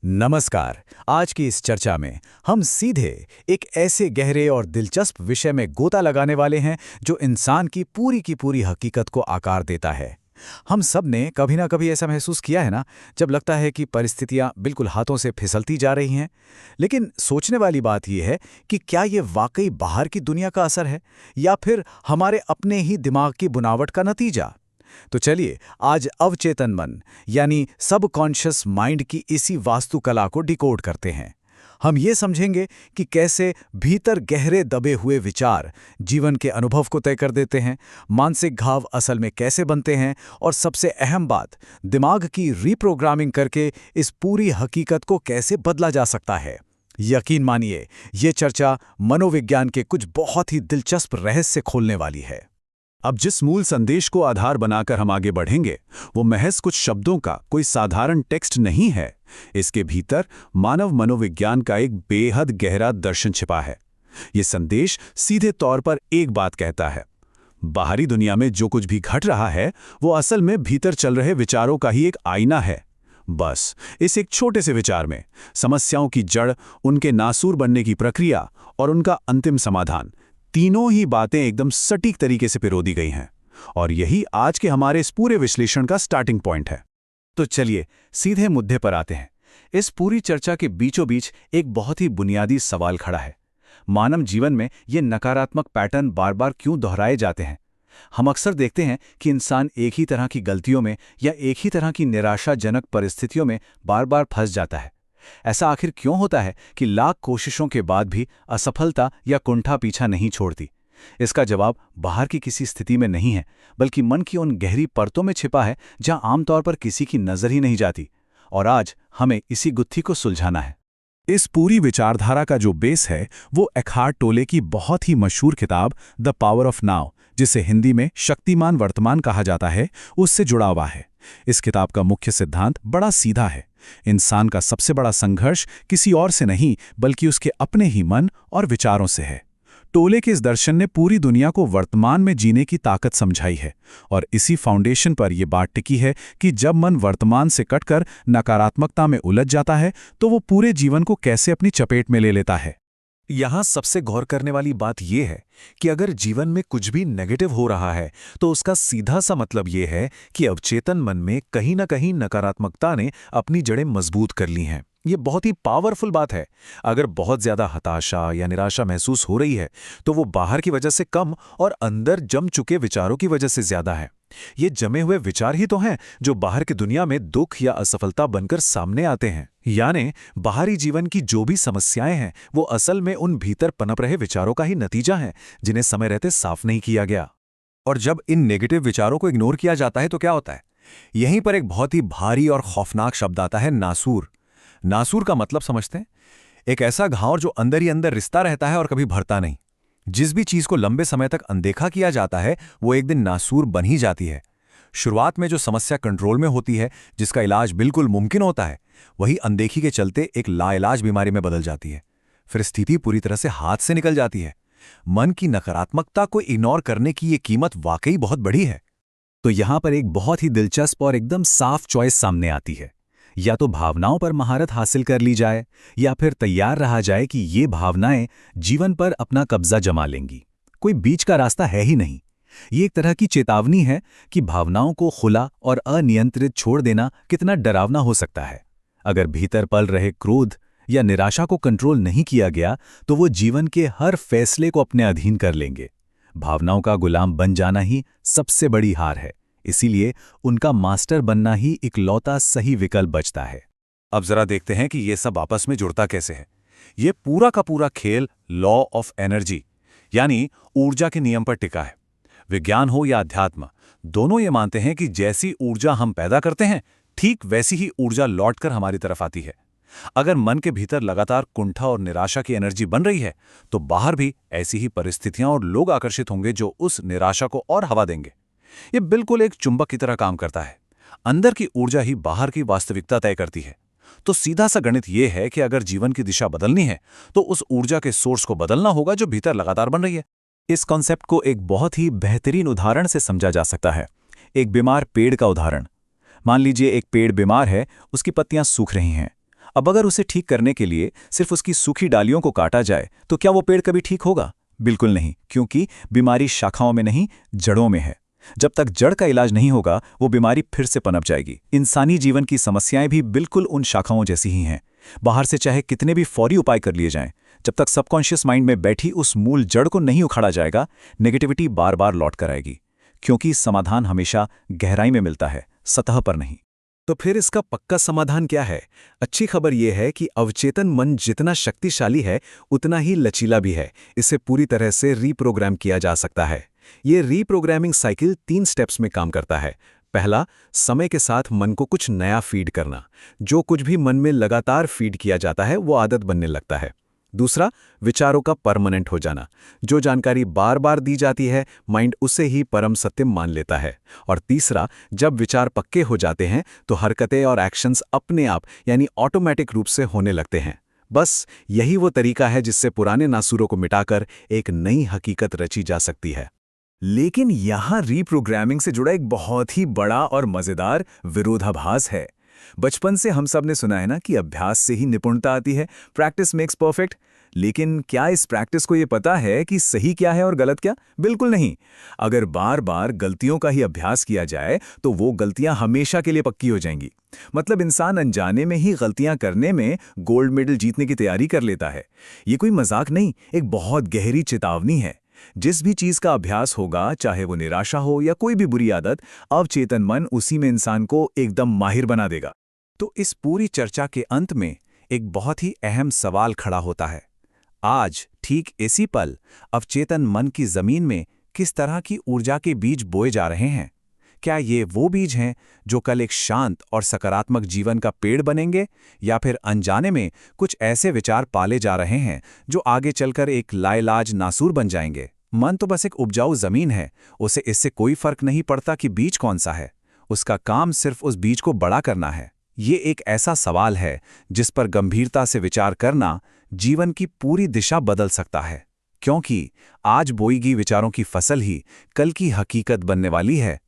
नमस्कार। आज की इस चर्चा में हम सीधे एक ऐसे गहरे और दिलचस्प विषय में गोता लगाने वाले हैं जो इंसान की पूरी हकीकत को आकार देता है। हम सब ने कभी ना कभी ऐसा महसूस किया है ना, जब लगता है कि परिस्थितियां बिल्कुल हाथों से फिसलती जा रही हैं। लेकिन सोचने वाली बात यह है कि क्या ये वाकई बाहर की दुनिया का असर है या फिर हमारे अपने ही दिमाग की बुनावट का नतीजा। तो चलिए आज अवचेतन मन यानी सबकॉन्शियस माइंड की इसी वास्तुकला को डिकोड करते हैं। हम ये समझेंगे कि कैसे भीतर गहरे दबे हुए विचार जीवन के अनुभव को तय कर देते हैं, मानसिक घाव असल में कैसे बनते हैं और सबसे अहम बात, दिमाग की रीप्रोग्रामिंग करके इस पूरी हकीकत को कैसे बदला जा सकता है। यकीन मानिए, ये चर्चा मनोविज्ञान के कुछ बहुत ही दिलचस्प रहस्य खोलने वाली है। अब जिस मूल संदेश को आधार बनाकर हम आगे बढ़ेंगे, वो महज कुछ शब्दों का कोई साधारण टेक्स्ट नहीं है। इसके भीतर मानव मनोविज्ञान का एक बेहद गहरा दर्शन छिपा है। ये संदेश सीधे तौर पर एक बात कहता है, बाहरी दुनिया में जो कुछ भी घट रहा है वो असल में भीतर चल रहे विचारों का ही एक आईना है। बस इस एक छोटे से विचार में समस्याओं की जड़, उनके नासूर बनने की प्रक्रिया और उनका अंतिम समाधान, तीनों ही बातें एकदम सटीक तरीके से पिरो दी गई हैं। और यही आज के हमारे इस पूरे विश्लेषण का स्टार्टिंग पॉइंट है। तो चलिए सीधे मुद्दे पर आते हैं। इस पूरी चर्चा के बीचों बीच एक बहुत ही बुनियादी सवाल खड़ा है। मानव जीवन में ये नकारात्मक पैटर्न बार बार क्यों दोहराए जाते हैं? हम अक्सर देखते हैं कि इंसान एक ही तरह की गलतियों में या एक ही तरह की निराशाजनक परिस्थितियों में बार बार फंस जाता है। ऐसा आखिर क्यों होता है कि लाख कोशिशों के बाद भी असफलता या कुंठा पीछा नहीं छोड़ती? इसका जवाब बाहर की किसी स्थिति में नहीं है, बल्कि मन की उन गहरी परतों में छिपा है जहां आमतौर पर किसी की नजर ही नहीं जाती। और आज हमें इसी गुत्थी को सुलझाना है। इस पूरी विचारधारा का जो बेस है वो एकहार्ट टोले की बहुत ही मशहूर किताब द पावर ऑफ नाउ, जिसे हिंदी में शक्तिमान वर्तमान कहा जाता है, उससे जुड़ा हुआ है। इस किताब का मुख्य सिद्धांत बड़ा सीधा है। इंसान का सबसे बड़ा संघर्ष किसी और से नहीं, बल्कि उसके अपने ही मन और विचारों से है। टोले के इस दर्शन ने पूरी दुनिया को वर्तमान में जीने की ताकत समझाई है, और इसी फाउंडेशन पर यह बात टिकी है कि जब मन वर्तमान से कटकर नकारात्मकता में उलझ जाता है तो वो पूरे जीवन को कैसे अपनी चपेट में ले लेता है। यहां सबसे गौर करने वाली बात यह है कि अगर जीवन में कुछ भी नेगेटिव हो रहा है तो उसका सीधा सा मतलब यह है कि अवचेतन मन में कहीं ना कहीं नकारात्मकता ने अपनी जड़ें मजबूत कर ली हैं। ये बहुत ही पावरफुल बात है। अगर बहुत ज्यादा हताशा या निराशा महसूस हो रही है तो वो बाहर की वजह से कम और अंदर जम चुके विचारों की वजह से ज्यादा है। ये जमे हुए विचार ही तो हैं जो बाहर की दुनिया में दुख या असफलता बनकर सामने आते हैं। यानी बाहरी जीवन की जो भी समस्याएं हैं वो असल में उन भीतर पनप रहे विचारों का ही नतीजा है, जिन्हें समय रहते साफ नहीं किया गया। और जब इन नेगेटिव विचारों को इग्नोर किया जाता है तो क्या होता है? यहीं पर एक बहुत ही भारी और खौफनाक शब्द आता है, नासूर। नासूर का मतलब समझते हैं? एक ऐसा घाव जो अंदर ही अंदर रिश्ता रहता है और कभी भरता नहीं। जिस भी चीज को लंबे समय तक अनदेखा किया जाता है वो एक दिन नासूर बन ही जाती है। शुरुआत में जो समस्या कंट्रोल में होती है, जिसका इलाज बिल्कुल मुमकिन होता है, वही अनदेखी के चलते एक लाइलाज बीमारी में बदल जाती है। फिर स्थिति पूरी तरह से हाथ से निकल जाती है। मन की नकारात्मकता को इग्नोर करने की ये कीमत वाकई बहुत बड़ी है। तो यहां पर एक बहुत ही दिलचस्प और एकदम साफ चॉइस सामने आती है। या तो भावनाओं पर महारत हासिल कर ली जाए या फिर तैयार रहा जाए कि ये भावनाएं जीवन पर अपना कब्जा जमा लेंगी। कोई बीच का रास्ता है ही नहीं। ये एक तरह की चेतावनी है कि भावनाओं को खुला और अनियंत्रित छोड़ देना कितना डरावना हो सकता है। अगर भीतर पल रहे क्रोध या निराशा को कंट्रोल नहीं किया गया तो वो जीवन के हर फैसले को अपने अधीन कर लेंगे। भावनाओं का गुलाम बन जाना ही सबसे बड़ी हार है। इसीलिए उनका मास्टर बनना ही इकलौता सही विकल्प बचता है। अब जरा देखते हैं कि ये सब आपस में जुड़ता कैसे है। ये पूरा का पूरा खेल लॉ ऑफ एनर्जी यानी ऊर्जा के नियम पर टिका है। विज्ञान हो या अध्यात्म, दोनों ये मानते हैं कि जैसी ऊर्जा हम पैदा करते हैं, ठीक वैसी ही ऊर्जा लौटकर हमारी तरफ आती है। अगर मन के भीतर लगातार कुंठा और निराशा की एनर्जी बन रही है तो बाहर भी ऐसी ही परिस्थितियां और लोग आकर्षित होंगे जो उस निराशा को और हवा देंगे। ये बिल्कुल एक चुंबक की तरह काम करता है। अंदर की ऊर्जा ही बाहर की वास्तविकता तय करती है। तो सीधा सा गणित यह है कि अगर जीवन की दिशा बदलनी है तो उस ऊर्जा के सोर्स को बदलना होगा जो भीतर लगातार बन रही है। इस कॉन्सेप्ट को एक बहुत ही बेहतरीन उदाहरण से समझा जा सकता है। एक बीमार पेड़ का उदाहरण। मान लीजिए एक पेड़ बीमार है, उसकी पत्तियां सूख रही हैं। अब अगर उसे ठीक करने के लिए सिर्फ उसकी सूखी डालियों को काटा जाए तो क्या वो पेड़ कभी ठीक होगा? बिल्कुल नहीं, क्योंकि बीमारी शाखाओं में नहीं, जड़ों में है। जब तक जड़ का इलाज नहीं होगा वो बीमारी फिर से पनप जाएगी। इंसानी जीवन की समस्याएं भी बिल्कुल उन शाखाओं जैसी ही हैं। बाहर से चाहे कितने भी फौरी उपाय कर लिए जाएं, जब तक सबकॉन्शियस माइंड में बैठी उस मूल जड़ को नहीं उखाड़ा जाएगा, नेगेटिविटी बार बार लौट कर आएगी। क्योंकि समाधान हमेशा गहराई में मिलता है, सतह पर नहीं। तो फिर इसका पक्का समाधान क्या है? अच्छी खबर यह है कि अवचेतन मन जितना शक्तिशाली है उतना ही लचीला भी है। इसे पूरी तरह से रीप्रोग्राम किया जा सकता है। ये रीप्रोग्रामिंग साइकिल 3 स्टेप्स में काम करता है। पहला, समय के साथ मन को कुछ नया फीड करना। जो कुछ भी मन में लगातार फीड किया जाता है वो आदत बनने लगता है। दूसरा, विचारों का परमानेंट हो जाना। जो जानकारी बार बार दी जाती है माइंड उसे ही परम सत्य मान लेता है। और तीसरा, जब विचार पक्के हो जाते हैं तो हरकतें और एक्शंस अपने आप यानी ऑटोमेटिक रूप से होने लगते हैं। बस यही वो तरीका है जिससे पुराने नासूरों को मिटाकर एक नई हकीकत रची जा सकती है। लेकिन यहाँ रीप्रोग्रामिंग से जुड़ा एक बहुत ही बड़ा और मजेदार विरोधाभास है। बचपन से हम सब ने सुना है ना कि अभ्यास से ही निपुणता आती है, प्रैक्टिस मेक्स परफेक्ट। लेकिन क्या इस प्रैक्टिस को ये पता है कि सही क्या है और गलत क्या? बिल्कुल नहीं। अगर बार बार गलतियों का ही अभ्यास किया जाए तो वो गलतियां हमेशा के लिए पक्की हो जाएंगी। मतलब इंसान अनजाने में ही गलतियां करने में गोल्ड मेडल जीतने की तैयारी कर लेता है। ये कोई मजाक नहीं, एक बहुत गहरी चेतावनी है। जिस भी चीज का अभ्यास होगा, चाहे वो निराशा हो या कोई भी बुरी आदत, अवचेतन मन उसी में इंसान को एकदम माहिर बना देगा। तो इस पूरी चर्चा के अंत में एक बहुत ही अहम सवाल खड़ा होता है। आज ठीक इसी पल अवचेतन मन की जमीन में किस तरह की ऊर्जा के बीज बोए जा रहे हैं? क्या ये वो बीज हैं जो कल एक शांत और सकारात्मक जीवन का पेड़ बनेंगे, या फिर अनजाने में कुछ ऐसे विचार पाले जा रहे हैं जो आगे चलकर एक लाइलाज नासूर बन जाएंगे? मन तो बस एक उपजाऊ जमीन है, उसे इससे कोई फर्क नहीं पड़ता कि बीज कौन सा है। उसका काम सिर्फ उस बीज को बड़ा करना है। ये एक ऐसा सवाल है जिस पर गंभीरता से विचार करना जीवन की पूरी दिशा बदल सकता है, क्योंकि आज बोई गई विचारों की फसल ही कल की हकीकत बनने वाली है।